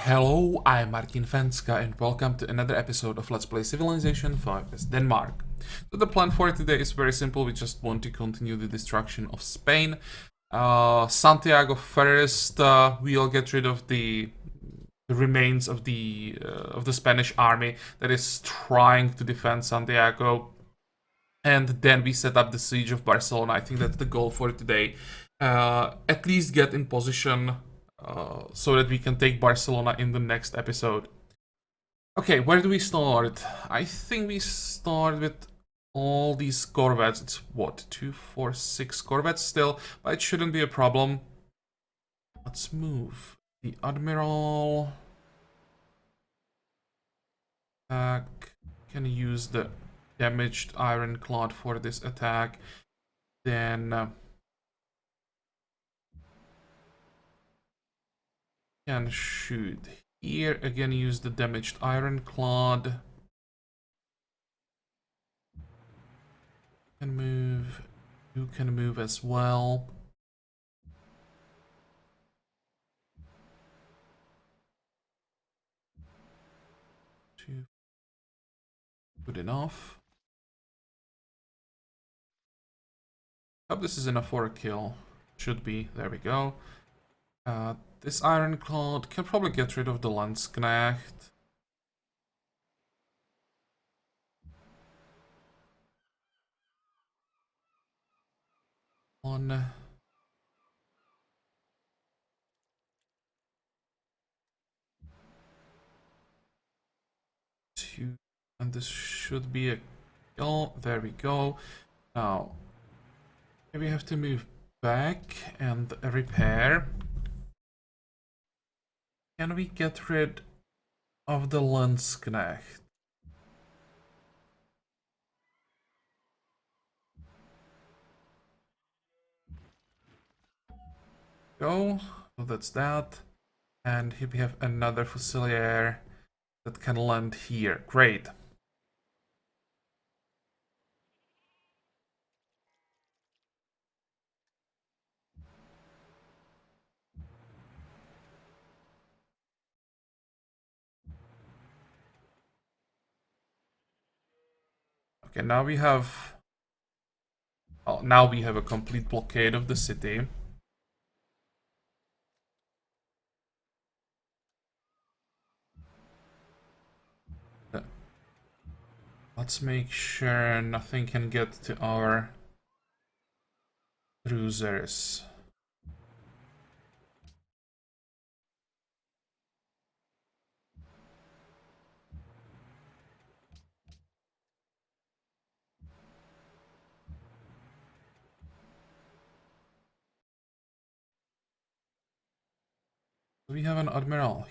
Hello, I'm Martin Fencka and welcome to another episode of Let's Play Civilization 5 as Denmark. So the plan for today is very simple, we just want to continue the destruction of Spain. Santiago first, we'll get rid of the remains of the Spanish army that is trying to defend Santiago. And then we set up the siege of Barcelona. I think that's the goal for today. At least get in position so that we can take Barcelona in the next episode. Okay, where do we start? I think we start with all these corvettes. It's what, 2, 4, 6 corvettes still, but it shouldn't be a problem. Let's move the Admiral. Can use the damaged ironclad for this attack. Then can shoot here. Again, use the damaged ironclad. Can move. You can move as well. Good enough. Hope this is enough for a kill. Should be. There we go. This ironclad can probably get rid of the Landsknecht. One. Two. And this should be a kill. There we go. Now, maybe we have to move back and repair. Can we get rid of the Landsknecht? Go. So that's that. And here we have another Fusilier that can land here. Great. Okay, now we have... Well, now we have a complete blockade of the city. Let's make sure nothing can get to our cruisers. We have an admiral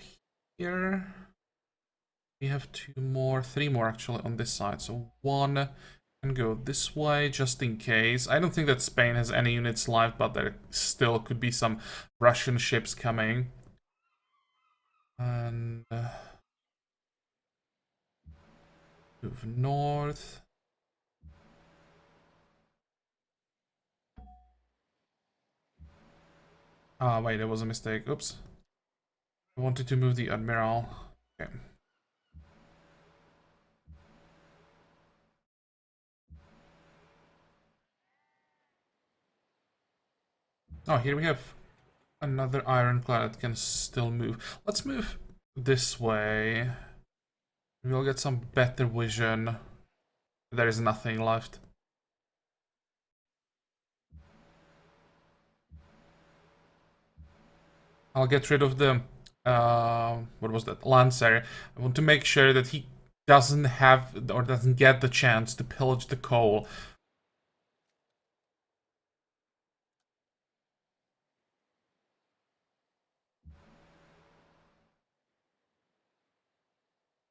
here. We have three more actually on this side. So one can go this way just in case. I don't think that Spain has any units left, but there still could be some Russian ships coming. And move north. Ah, wait, there was a mistake. Oops. I wanted to move the admiral. Okay. Oh, here we have another ironclad that can still move. Let's move this way. We'll get some better vision. There is nothing left. I'll get rid of the what was that, Lancer. I want to make sure that he doesn't have or doesn't get the chance to pillage the coal.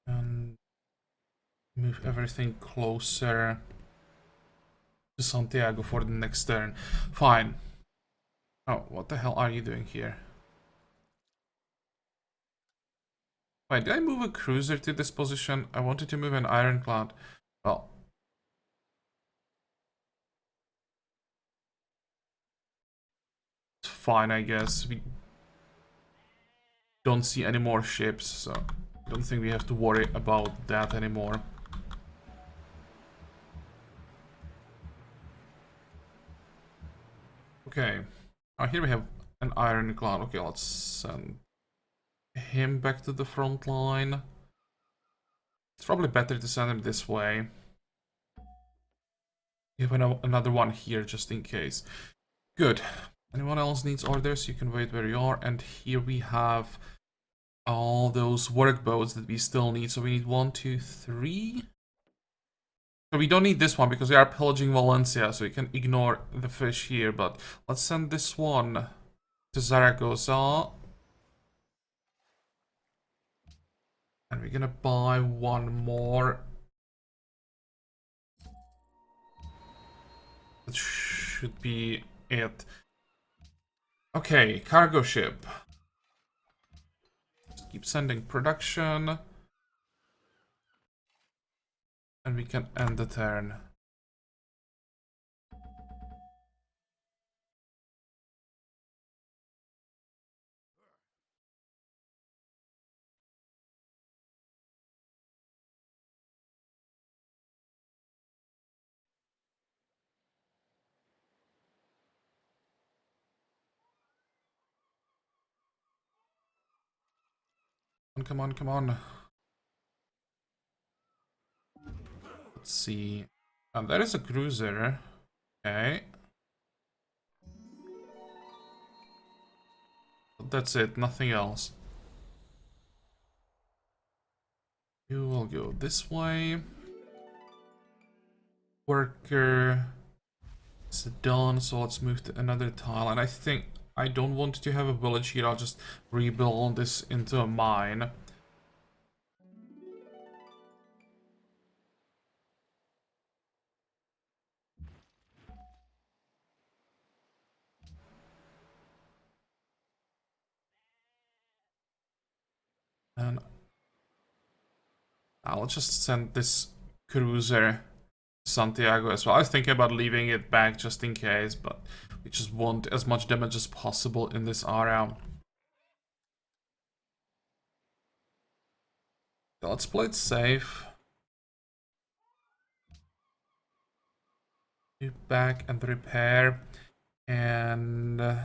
And move everything closer to Santiago for the next turn. Fine. Oh, what the hell are you doing here? Wait, did I move a cruiser to this position? I wanted to move an ironclad. Well, it's fine, I guess. don't see any more ships, so I don't think we have to worry about that anymore. Okay, here we have an ironclad. Okay, let's send him back to the front line. It's probably better to send him this way. We have another one here just in case. Good. Anyone else needs orders? You can wait where you are. And here we have all those work boats that we still need. So we need 1, 2, 3. So we don't need this one because we are pillaging Valencia, so we can ignore the fish here. But let's send this one to Zaragoza. And we're gonna buy one more. That should be it. Okay, cargo ship. Just keep sending production. And we can end the turn. Come on, come on. Let's see. And there is a cruiser. Okay. But that's it, nothing else. You will go this way. Worker is done, so let's move to another tile. And I think I don't want to have a village here. I'll just rebuild this into a mine. And I'll just send this cruiser to Santiago as well. I was thinking about leaving it back just in case, but we just want as much damage as possible in this area. So let's play it safe. Move back and repair. And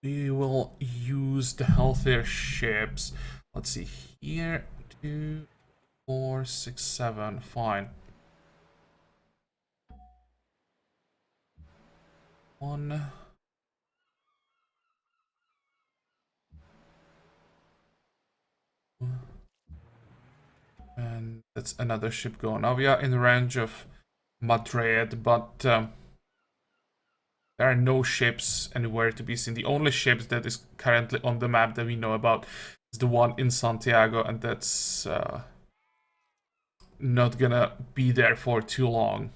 we will use the healthier ships. Let's see here. 2, 4, 6, 7. Fine. 1. And that's another ship going. Now we are in range of Madrid, but there are no ships anywhere to be seen. The only ships that is currently on the map that we know about is the one in Santiago, and that's not gonna be there for too long.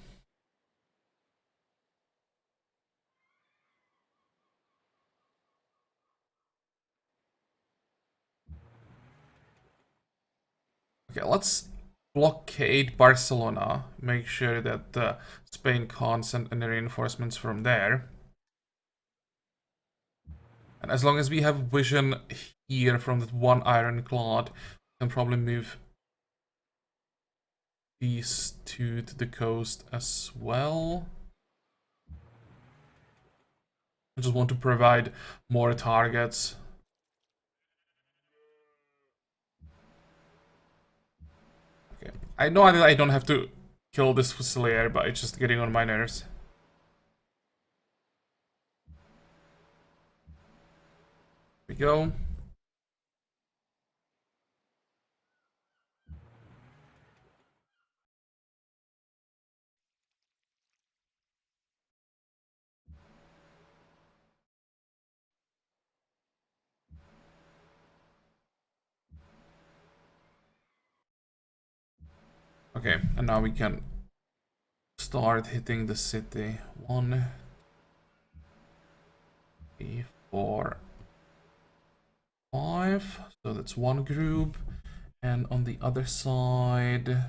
Okay, let's blockade Barcelona. Make sure that Spain can't send any reinforcements from there. And as long as we have vision here from that one ironclad, we can probably move these two to the coast as well. I just want to provide more targets. Okay, I know that I don't have to kill this Fusilier, but it's just getting on my nerves. Here we go. Okay, and now we can start hitting the city. 1, 3, 4, 5. So that's one group. And on the other side,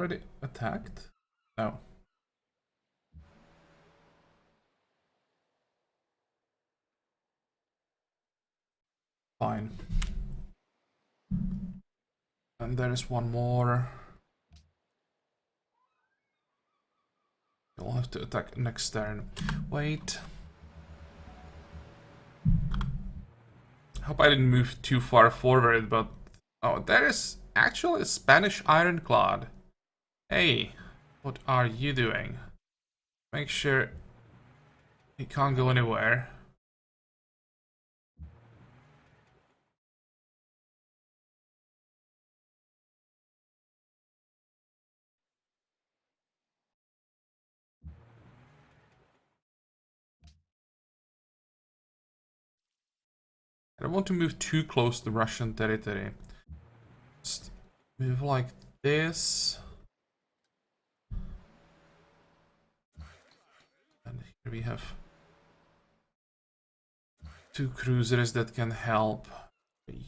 already attacked? No. Fine. And there is one more. You'll have to attack next turn. Wait. Hope I didn't move too far forward, but... Oh, there is actually a Spanish ironclad. Hey, what are you doing? Make sure he can't go anywhere. I don't want to move too close to Russian territory. Just move like this. And here we have 2 cruisers that can help. We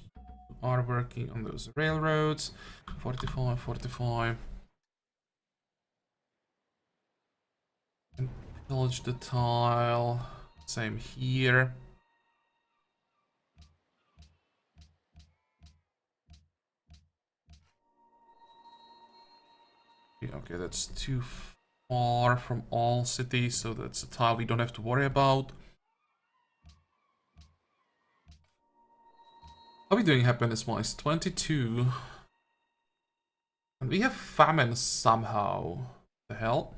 are working on those railroads. 45, 45. And pillage the tile. Same here. Okay, that's too far from all cities, so that's a tile we don't have to worry about. How are we doing happiness-wise? 22. And we have famine somehow. The hell?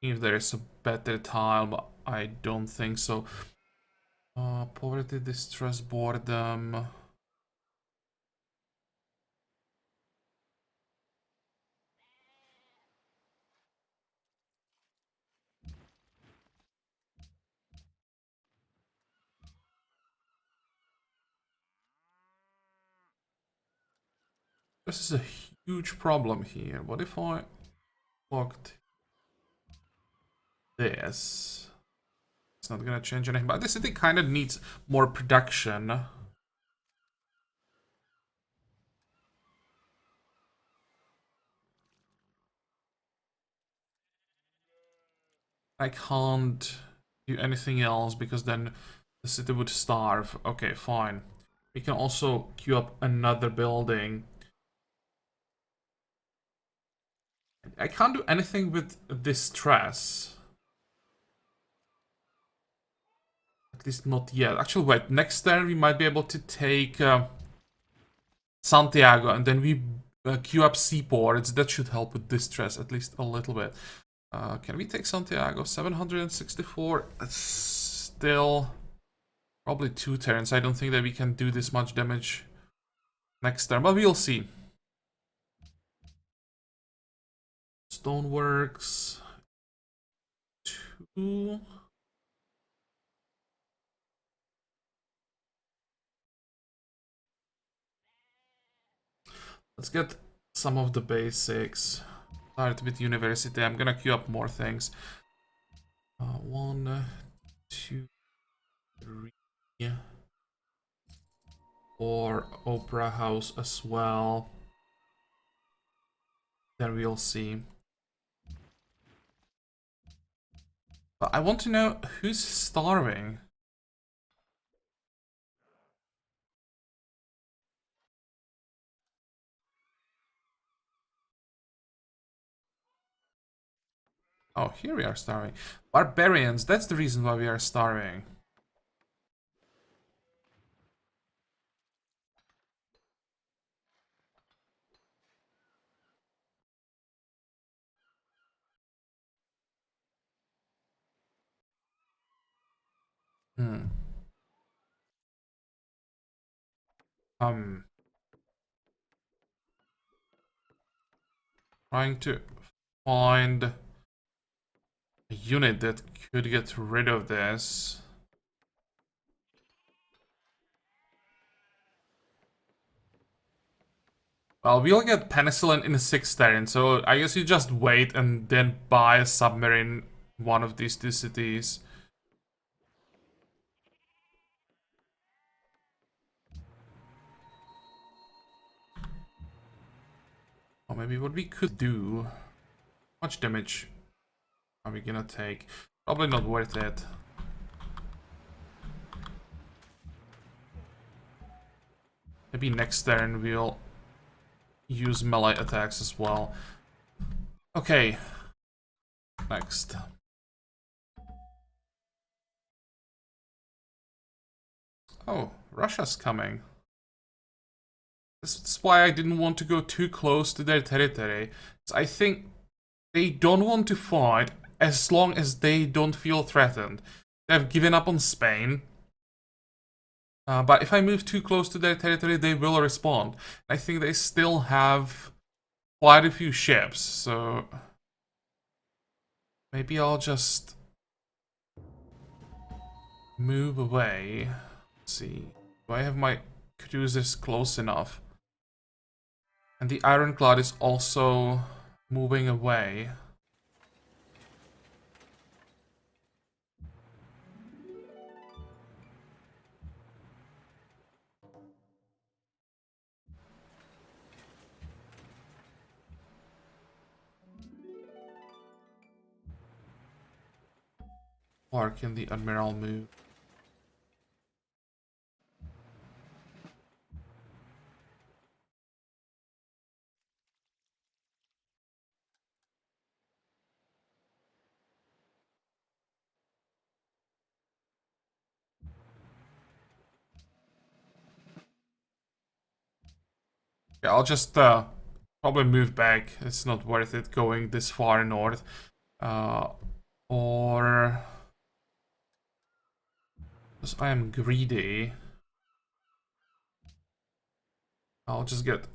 If there is a better tile, but I don't think so. Poverty, distress, boredom. This is a huge problem here. What if I blocked this? It's not gonna change anything, but this city kind of needs more production. I can't do anything else because then the city would starve. Okay, fine. We can also queue up another building. I can't do anything with distress. At least not yet. Actually, wait. Next turn we might be able to take Santiago, and then we queue up seaports. That should help with distress, at least a little bit. Can we take Santiago? 764. That's still probably 2 turns. I don't think that we can do this much damage next turn, but we'll see. Stoneworks. 2. Let's get some of the basics. Start with university. I'm gonna queue up more things. 1, 2, 3. 4 opera house as well. Then we'll see. But I want to know who's starving. Oh, here we are starving. Barbarians, that's the reason why we are starving. Hmm. Trying to find a unit that could get rid of this. Well, we'll get penicillin in the 6th turn, so I guess you just wait and then buy a submarine one of these 2 cities. Or maybe what we could do... How much damage are we gonna take? Probably not worth it. Maybe next turn we'll use melee attacks as well. Okay. Next. Oh, Russia's coming. This is why I didn't want to go too close to their territory. I think they don't want to fight as long as they don't feel threatened. They've given up on Spain. But if I move too close to their territory, they will respond. I think they still have quite a few ships, so... Maybe I'll just... move away. Let's see. Do I have my cruisers close enough? And the Ironclad is also moving away. Or can the Admiral move? Yeah, I'll just probably move back. It's not worth it going this far north. Or... Because I am greedy, I'll just get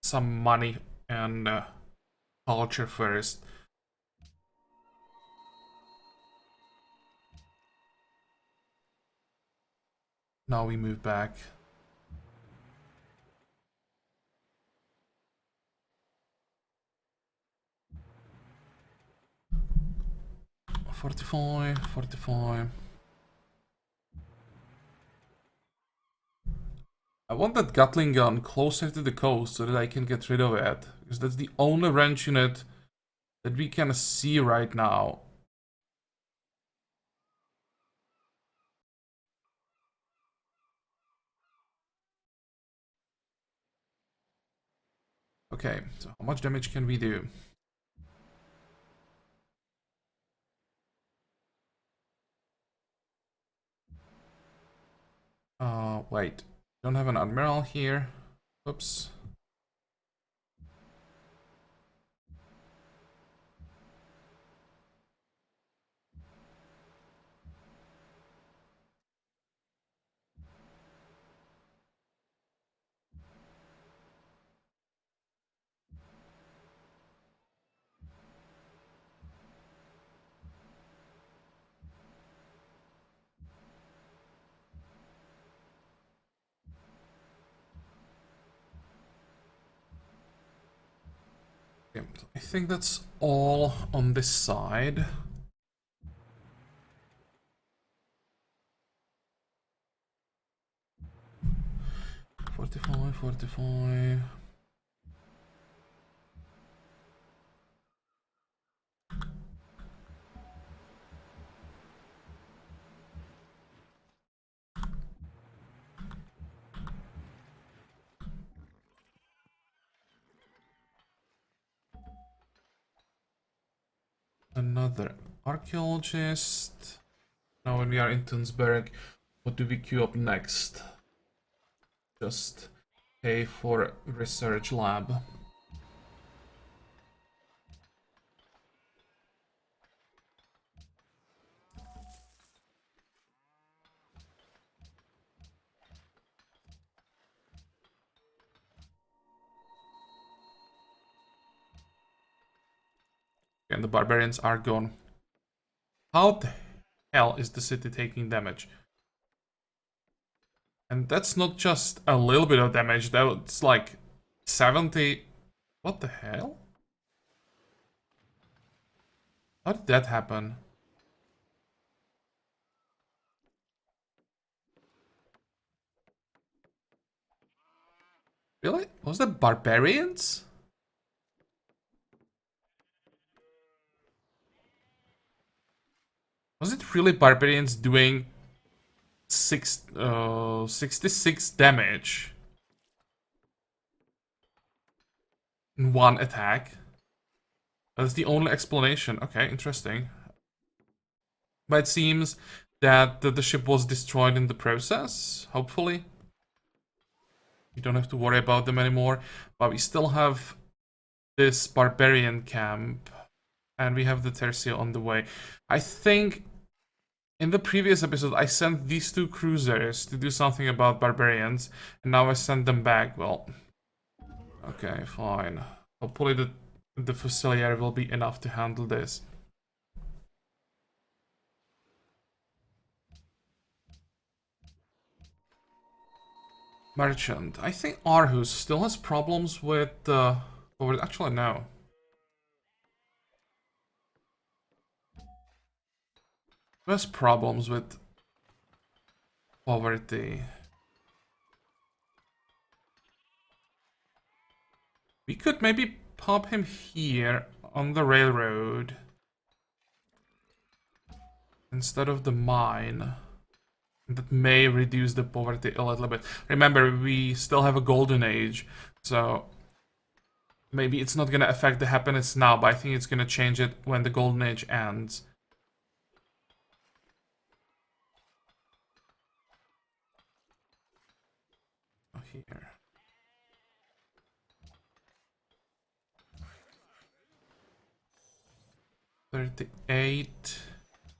some money and culture first. Now we move back. Fortify, fortify. I want that Gatling gun closer to the coast so that I can get rid of it. Because that's the only range unit that we can see right now. Okay, so how much damage can we do? Wait. Don't have an Admiral here. Oops. Okay, I think that's all on this side. Fortify, fortify. Another archaeologist. Now when we are in Tunsberg, what do we queue up next? Just pay for research lab. And the barbarians are gone. How the hell is the city taking damage? And that's not just a little bit of damage, that's like 70... What the hell? How did that happen? Really? Was that barbarians? Was it really barbarians doing 66 damage in one attack? That's the only explanation. Okay, interesting. But it seems that the ship was destroyed in the process, hopefully. We don't have to worry about them anymore. But we still have this barbarian camp. And we have the Tercio on the way. I think in the previous episode I sent these two cruisers to do something about barbarians. And now I send them back. Well, okay, fine. Hopefully the Fusilier will be enough to handle this. Merchant. I think Arhus still has problems with actually, no. Who has problems with poverty? We could maybe pop him here on the railroad instead of the mine. That may reduce the poverty a little bit. Remember, we still have a golden age, so maybe it's not gonna affect the happiness now, but I think it's gonna change it when the golden age ends. Oh, here. $38,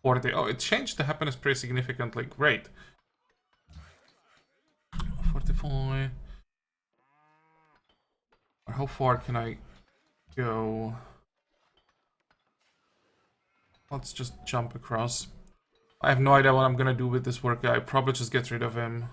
$40. Oh, it changed the happiness pretty significantly. Great. 45. How far can I go? Let's just jump across. I have no idea what I'm gonna do with this worker. I probably just get rid of him.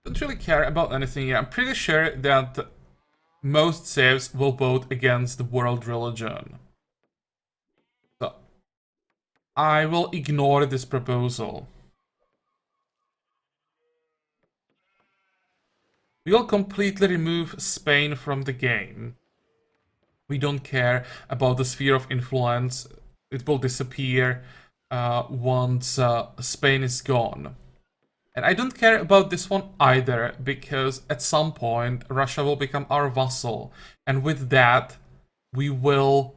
Don't really care about anything here. I'm pretty sure that most saves will vote against the world religion. So I will ignore this proposal. We will completely remove Spain from the game. We don't care about the sphere of influence. It will disappear once Spain is gone. And I don't care about this one either, because at some point Russia will become our vassal. And with that, we will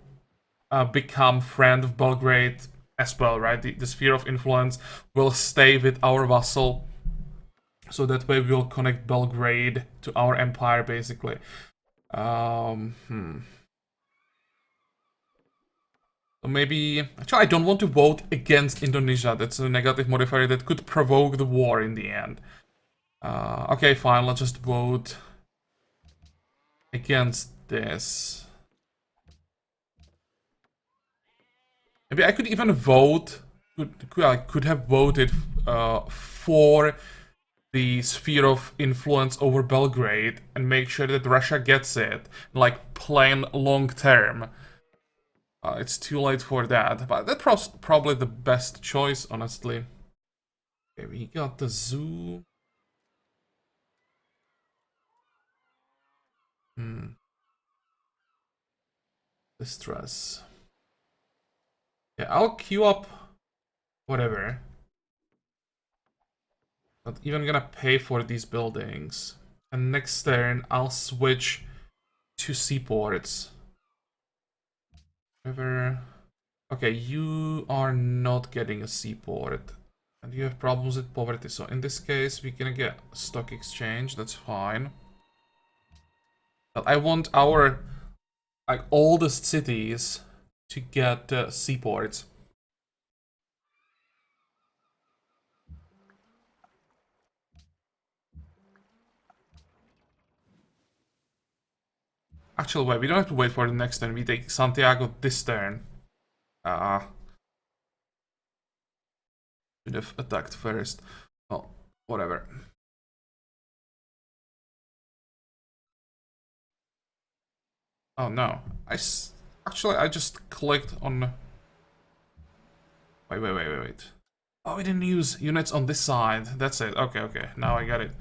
become friend of Belgrade as well, right? The sphere of influence will stay with our vassal. So that way we'll connect Belgrade to our empire, basically. So maybe... Actually, I don't want to vote against Indonesia. That's a negative modifier that could provoke the war in the end. Okay, fine. Let's just vote against this. Maybe I could even vote... I could have voted for the sphere of influence over Belgrade and make sure that Russia gets it, like, plan long term. It's too late for that, but that's probably the best choice, honestly. Okay, we got the zoo. Distress. Yeah, I'll queue up whatever. Not even gonna pay for these buildings. And next turn, I'll switch to seaports. Whatever. Okay, you are not getting a seaport. And you have problems with poverty. So in this case, we're gonna get stock exchange. That's fine. But I want our oldest cities to get seaports. Actually, wait, we don't have to wait for the next turn. We take Santiago this turn. Should have attacked first. Well, whatever. Oh no. Actually, I just clicked on Wait. Oh, we didn't use units on this side. That's it. Okay. Now I got it.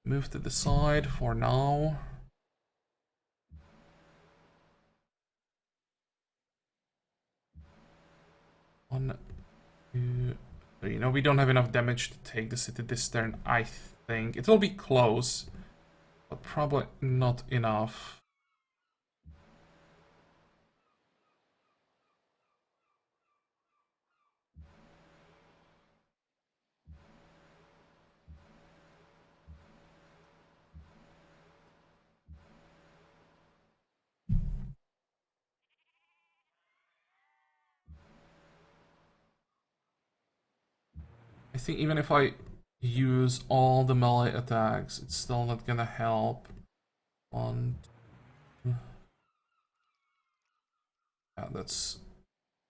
Move to the side for now. One, two, three. No, we don't have enough damage to take the city this turn, I think. It will be close, but probably not enough. I think even if I use all the melee attacks, it's still not gonna help. One, two. Yeah, that's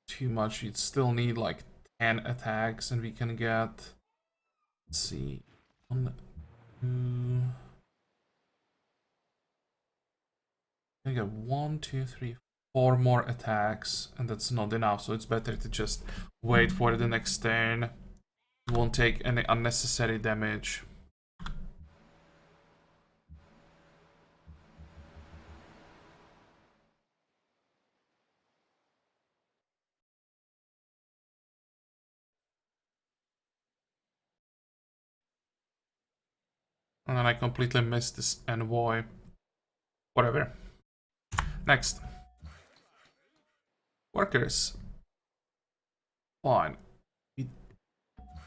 too much. You'd still need like 10 attacks, and we can get. Let's see. One, two. I get 1, 2, 3, 4 more attacks, and that's not enough. So it's better to just wait for the next turn. You won't take any unnecessary damage. And then I completely missed this envoy. Whatever. Next. Workers. Fine. We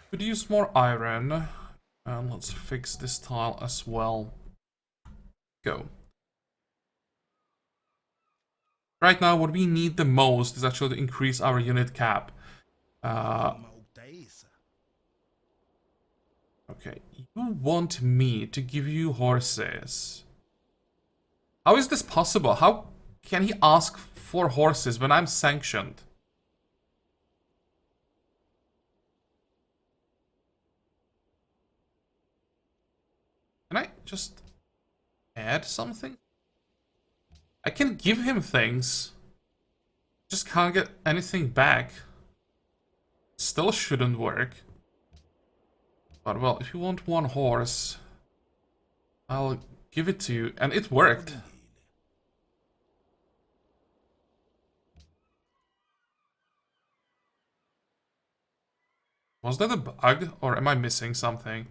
could use more iron. And let's fix this tile as well. Go. Right now, what we need the most is actually to increase our unit cap. Okay, you want me to give you horses. How is this possible? How can he ask for horses when I'm sanctioned? Can I just add something? I can give him things. Just can't get anything back. Still shouldn't work. But well, if you want one horse, I'll give it to you. And it worked. Was that a bug, or am I missing something?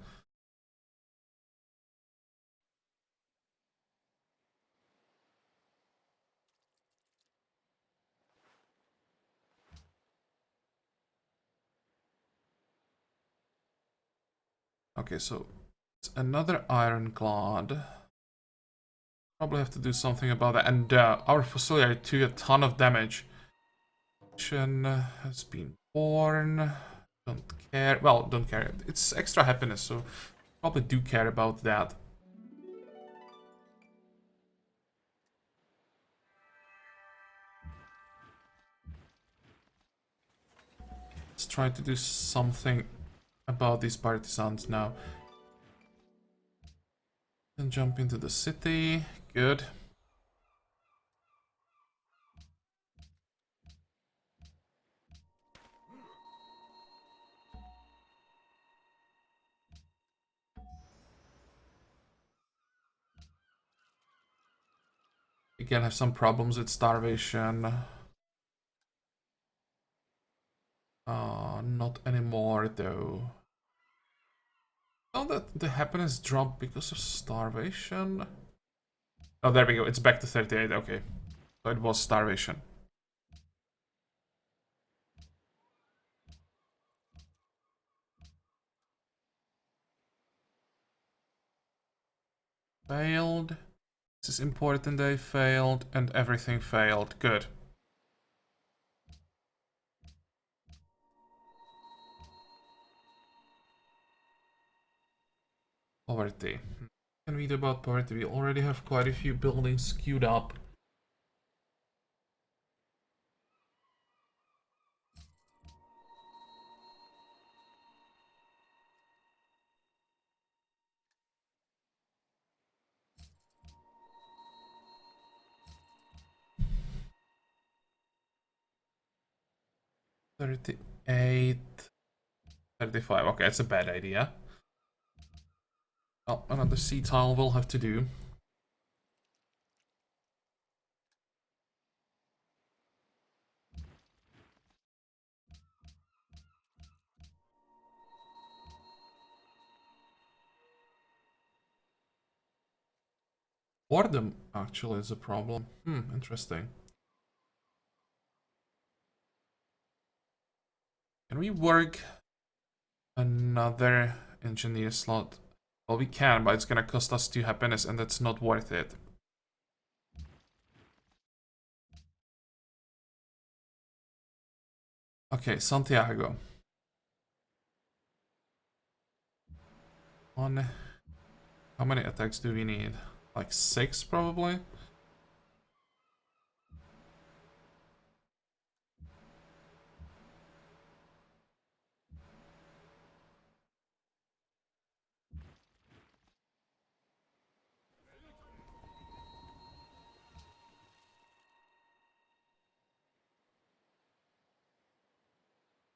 Okay, so it's another ironclad. Probably have to do something about that. And our Fusilier took a ton of damage. Action has been born. Don't care. Well, don't care. It's extra happiness, so probably do care about that. Let's try to do something about these partisans now. Then jump into the city. Good. Again, have some problems with starvation. Not anymore though. Oh, that the happiness dropped because of starvation. Oh, there we go. It's back to 38. Okay, so it was starvation. Failed. This is important. They failed, and everything failed. Good. Poverty. Can read about poverty. We already have quite a few buildings queued up. 38, 35. Okay, it's a bad idea. Oh, another sea tile will have to do. Boredom actually is a problem. Interesting. Can we work another engineer slot? Well, we can, but it's gonna cost us 2 happiness, and that's not worth it. Okay, Santiago. One. How many attacks do we need? Like 6, probably?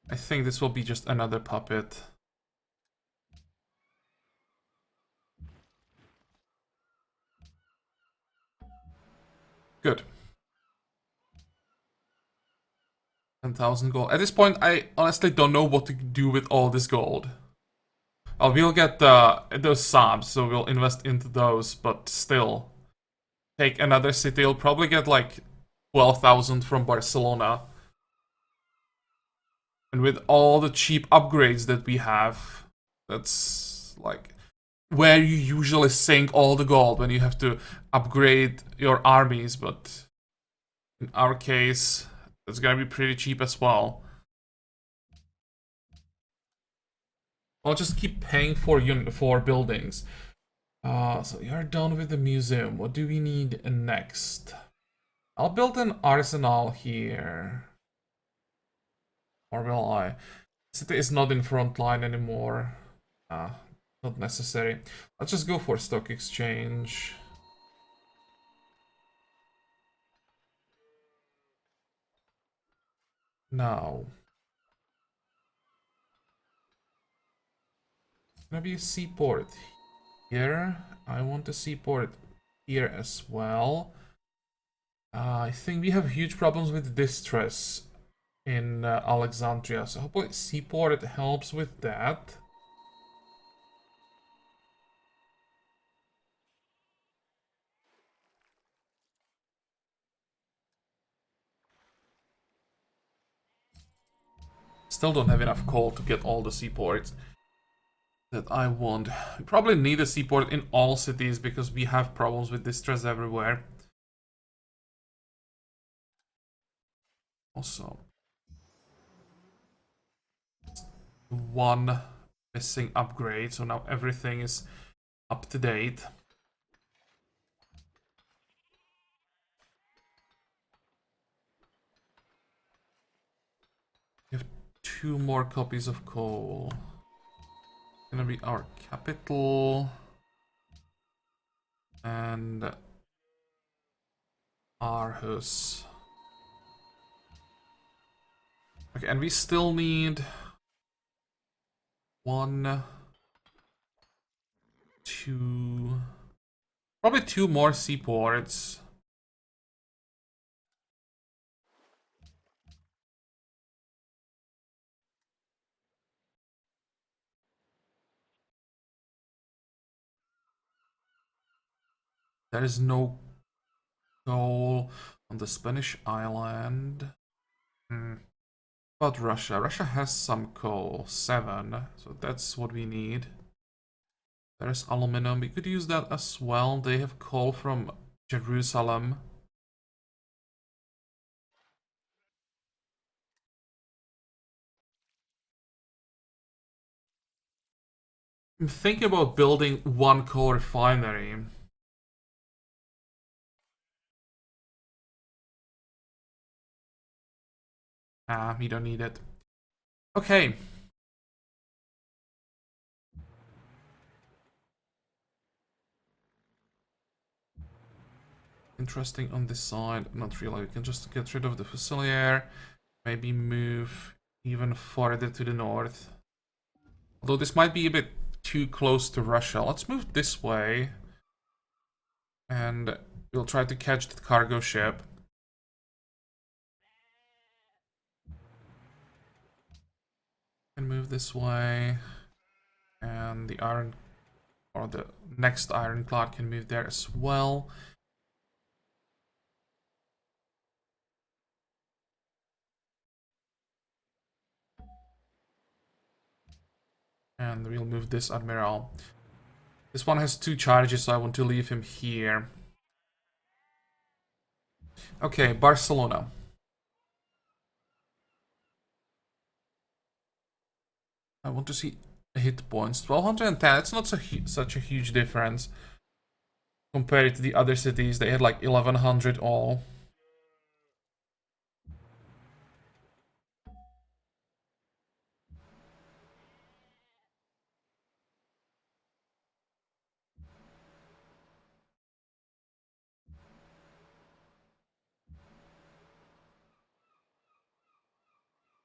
I think this will be just another puppet. Good. 10,000 gold. At this point, I honestly don't know what to do with all this gold. Oh, we'll get those subs, so we'll invest into those, but still. Take another city, you'll probably get like 12,000 from Barcelona. And with all the cheap upgrades that we have, that's like where you usually sink all the gold when you have to upgrade your armies, but in our case, it's gonna be pretty cheap as well. I'll just keep paying for buildings. So you're done with the museum. What do we need next? I'll build an arsenal here. Or will I? City is not in front line anymore. Not necessary. Let's just go for stock exchange. Now. Gonna be a seaport here. I want a seaport here as well. I think we have huge problems with distress in Alexandria, so hopefully seaport helps with that. Still don't have enough coal to get all the seaports that I want. We probably need a seaport in all cities because we have problems with distress everywhere. Also, one missing upgrade, so now everything is up to date. We have 2 more copies of coal. Gonna be our capital and Aarhus. Okay, and we still need 1, 2, probably 2 more seaports. There is no coal on the Spanish island. About Russia. Russia has some coal, 7, so that's what we need. There's aluminum. We could use that as well. They have coal from Jerusalem. I'm thinking about building 1 coal refinery. We don't need it. Okay. Interesting on this side. Not really. We can just get rid of the Fusilier. Maybe move even farther to the north. Although this might be a bit too close to Russia. Let's move this way. And we'll try to catch the cargo ship. And move this way. And the iron, or the next ironclad can move there as well. And we'll move this admiral. This one has 2 charges, so I want to leave him here. Okay, Barcelona. I want to see hit points. 1210, it's not such a huge difference. Compared to the other cities, they had like 1100 all.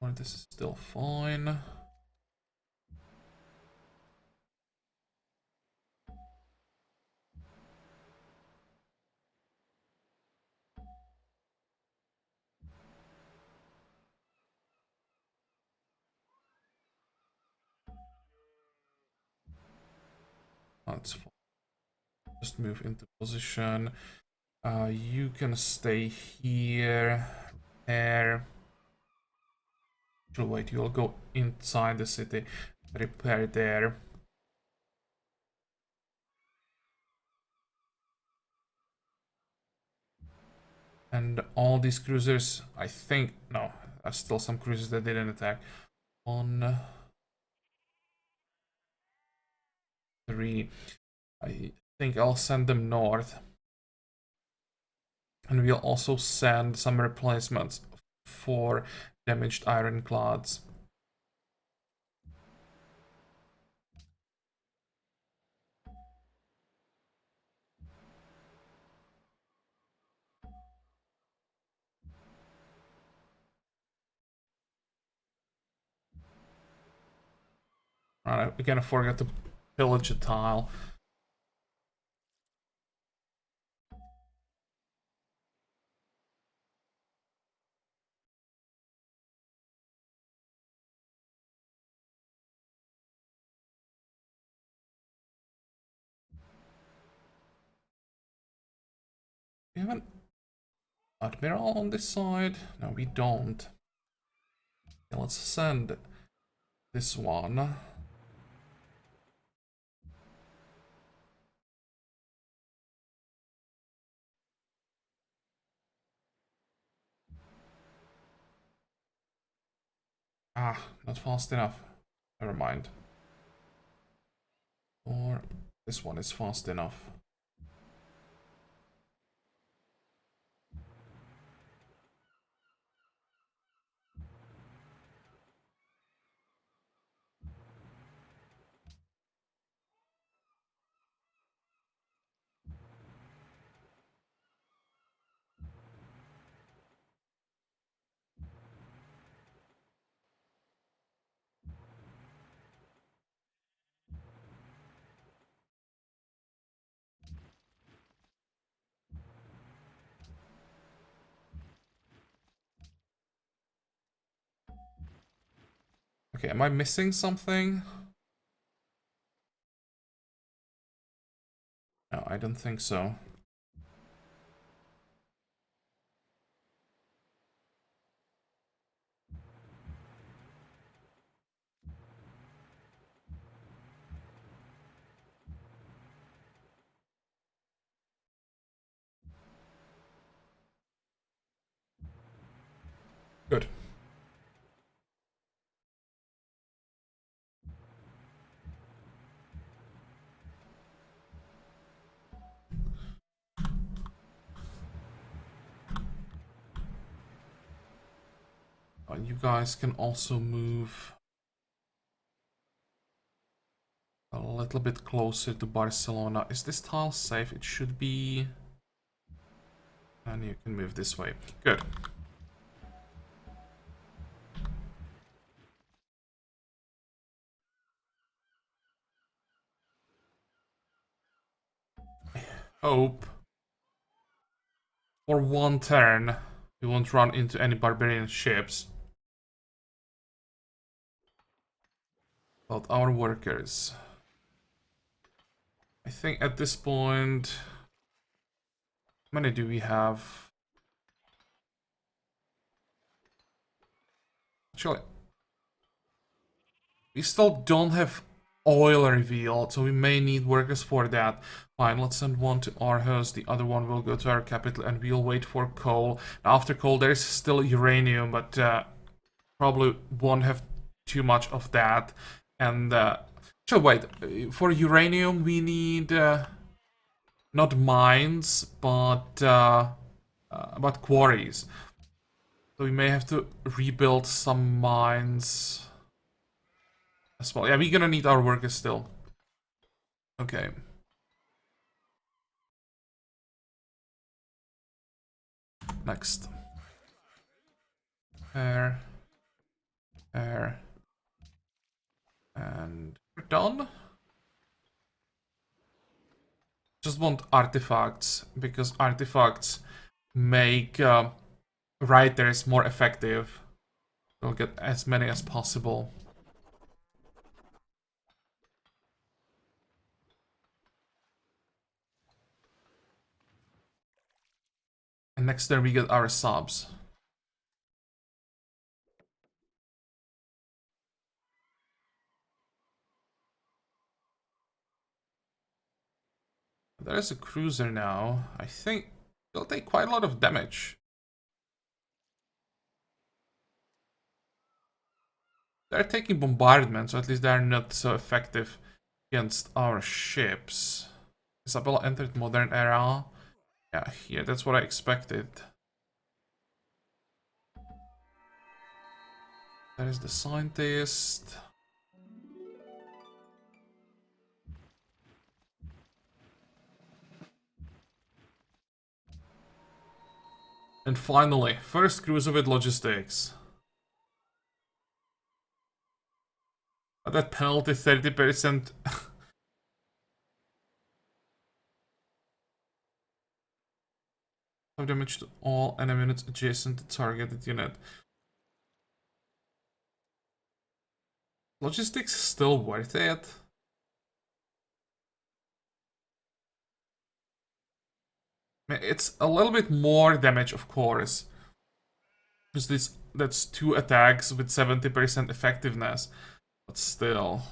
Well, this is still fine. That's fine. Just move into position. You can stay here, there. Wait, you'll go inside the city, repair there. And all these cruisers, I think, no, there's still some cruisers that didn't attack. 1, 3. I think I'll send them north. And we'll also send some replacements for damaged ironclads. Alright, we're gonna forget to pillage a tile. We have an admiral on this side? No, we don't. Okay, let's send this one. Ah, not fast enough. Never mind. Or this one is fast enough. Okay, am I missing something? No, I don't think so. Good. You guys can also move a little bit closer to Barcelona. Is this tile safe? It should be. And you can move this way. Good. hope for one turn we won't run into any barbarian ships. About our workers. I think at this point... How many do we have? Actually, we still don't have oil revealed, so we may need workers for that. Fine, let's send one to Aarhus, the other one will go to our capital, and we'll wait for coal. Now, after coal, there is still uranium, but probably won't have too much of that. And, so wait, for uranium, we need, not mines, but quarries. So we may have to rebuild some mines as well. Yeah, we're gonna need our workers still. Okay. Next. Air. Air. And we're done. Just want artifacts, because artifacts make writers more effective. We'll get as many as possible. And next turn we get our subs. There's a cruiser now. I think they'll take quite a lot of damage. They're taking bombardment, so at least they're not so effective against our ships. Isabella entered modern era. Yeah, that's what I expected. There is the scientist. And finally, first cruiser with logistics. That penalty 30%. Of damage to all enemy units adjacent to targeted unit. Logistics still worth it? It's a little bit more damage, of course. Because that's 2 attacks with 70% effectiveness. But still.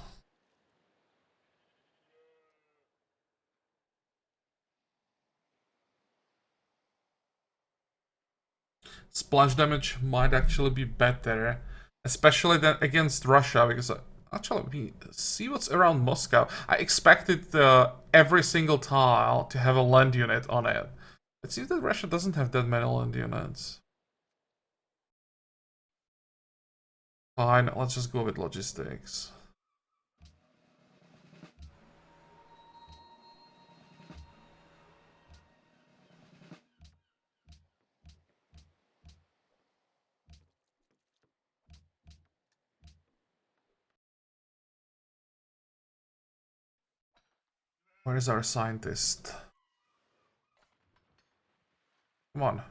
Splash damage might actually be better. Especially than against Russia, because actually, we see what's around Moscow. I expected every single tile to have a land unit on it. It seems that Russia doesn't have that many land units. Fine, let's just go with logistics. Where is our scientist? Come on.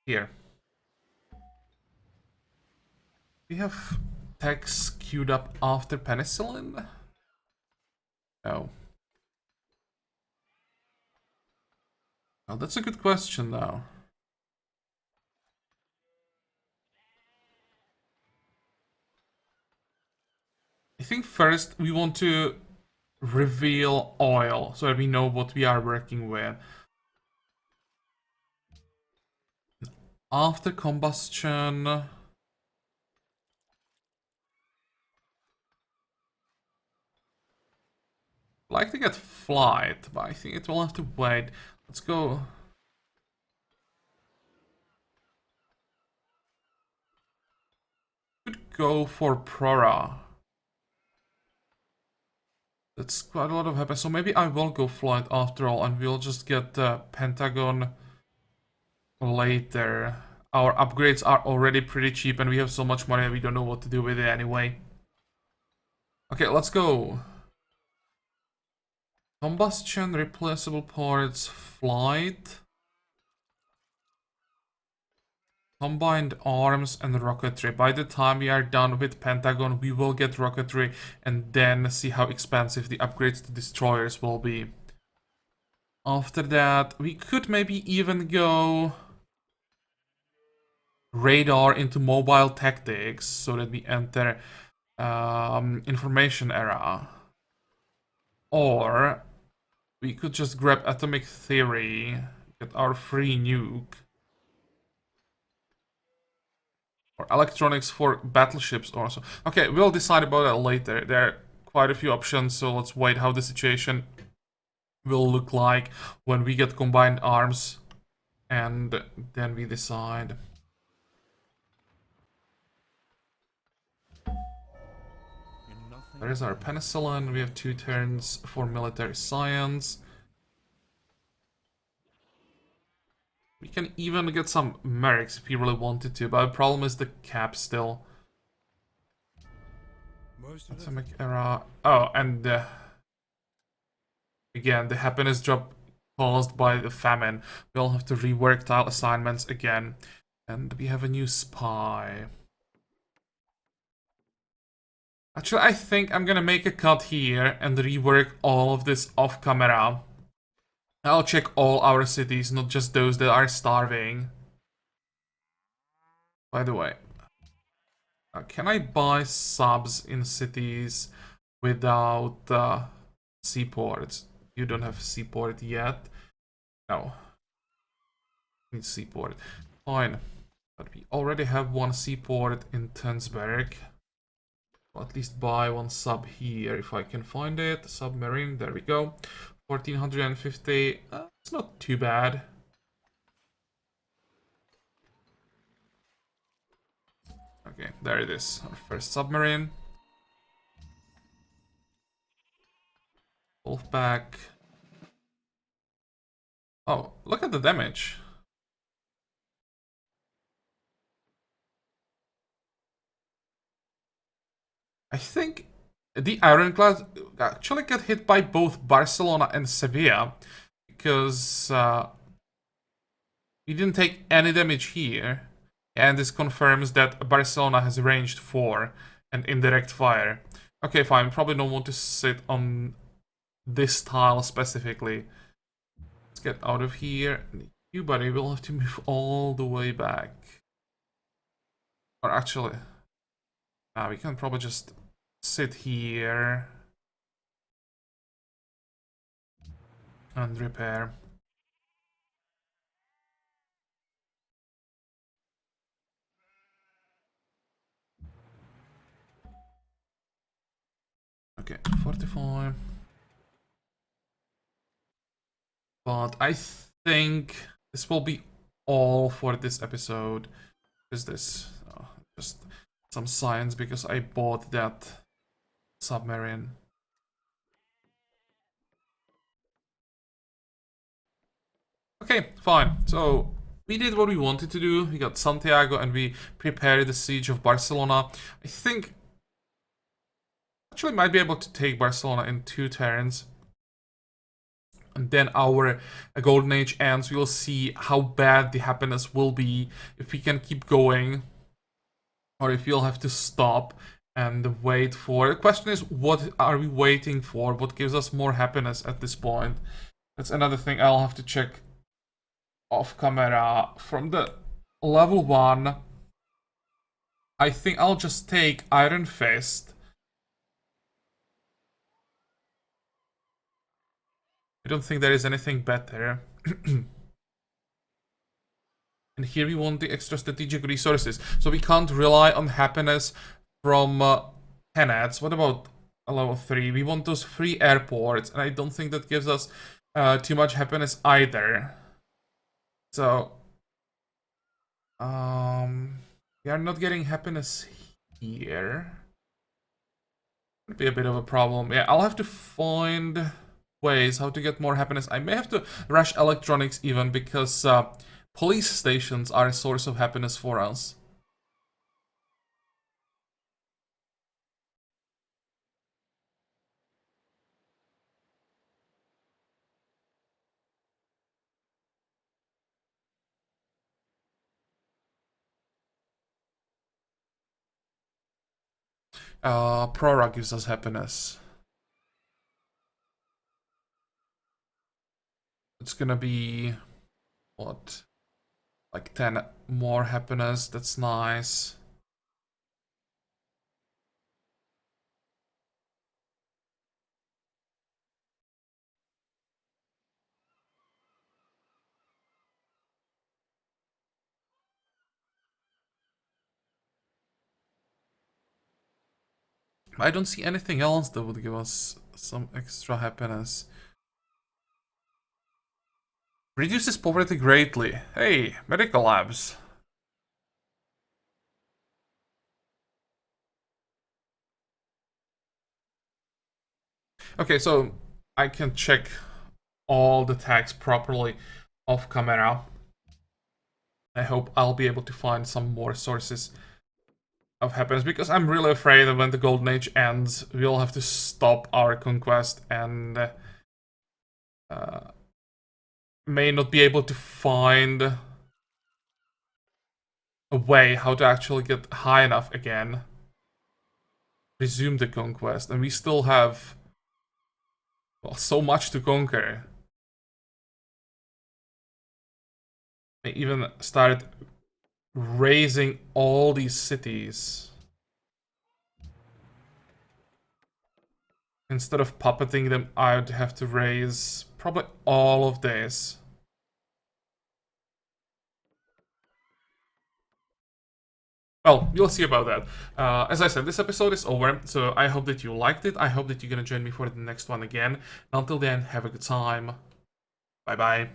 Here. We have techs queued up after penicillin? No. Well, that's a good question, though. I think first we want to reveal oil, so that we know what we are working with. After combustion... I like to get flight, but I think it will have to wait. Let's go. Could go for Prora. That's quite a lot of happiness. So maybe I will go flight after all, and we'll just get the Pentagon later. Our upgrades are already pretty cheap, and we have so much money we don't know what to do with it anyway. Okay, let's go. Combustion, replaceable parts, flight, combined arms, and rocketry. By the time we are done with Pentagon, we will get rocketry and then see how expensive the upgrades to destroyers will be. After that, we could maybe even go radar into mobile tactics so that we enter information era. Or we could just grab atomic theory, get our free nuke. Or electronics for battleships also. Okay, we'll decide about that later. There are quite a few options, so let's wait how the situation will look like when we get combined arms. And then we decide. There's our penicillin. We have 2 turns for military science. We can even get some mercs if we really wanted to, but the problem is the cap still. Atomic era. Oh, and again, the happiness drop caused by the famine. We'll have to rework tile assignments again. And we have a new spy. Actually, I think I'm gonna make a cut here and rework all of this off camera. I'll check all our cities, not just those that are starving. By the way, can I buy subs in cities without seaports? You don't have seaport yet. No. Need seaport. Fine. But we already have one seaport in Tønsberg. I'll at least buy one sub here if I can find it. Submarine, there we go. 1450. It's not too bad. Okay, there it is. Our first submarine. Wolfpack. Oh, look at the damage. I think the Ironclad actually got hit by both Barcelona and Sevilla because we didn't take any damage here, and this confirms that Barcelona has ranged 4 and indirect fire. Okay, fine, probably don't want to sit on this tile specifically. Let's get out of here. You, buddy, will have to move all the way back. Or actually, we can probably just sit here and repair. Okay, 45. But I think this will be all for this episode. What is this? Oh, just some science because I bought that submarine. Okay, fine. So we did what we wanted to do. We got Santiago and we prepared the siege of Barcelona. I think actually might be able to take Barcelona in 2 turns. And then our golden age ends. We will see how bad the happiness will be if we can keep going, or if we'll have to stop and wait for. The question is, what are we waiting for? What gives us more happiness at this point? That's another thing I'll have to check off camera. From the level 1, I think I'll just take Iron Fist. I don't think there is anything better. And here we want the extra strategic resources. So we can't rely on happiness from tenants. What about a level 3? We want those free airports. And I don't think that gives us too much happiness either. So we are not getting happiness here. Could be a bit of a problem. Yeah, I'll have to find ways how to get more happiness. I may have to rush electronics even because police stations are a source of happiness for us. Prora gives us happiness. It's gonna be... what? Like 10 more happiness, that's nice. I don't see anything else that would give us some extra happiness. Reduces poverty greatly. Hey, medical labs. Okay, so I can check all the tags properly off camera. I hope I'll be able to find some more sources of happiness, because I'm really afraid that when the Golden Age ends, we'll have to stop our conquest and may not be able to find a way how to actually get high enough again. Resume the conquest, and we still have, well, so much to conquer. I even started raising all these cities. Instead of puppeting them, I'd have to raise probably all of this. Well, you'll see about that. As I said, this episode is over, so I hope that you liked it. I hope that you're gonna join me for the next one again. Until then, have a good time. Bye-bye.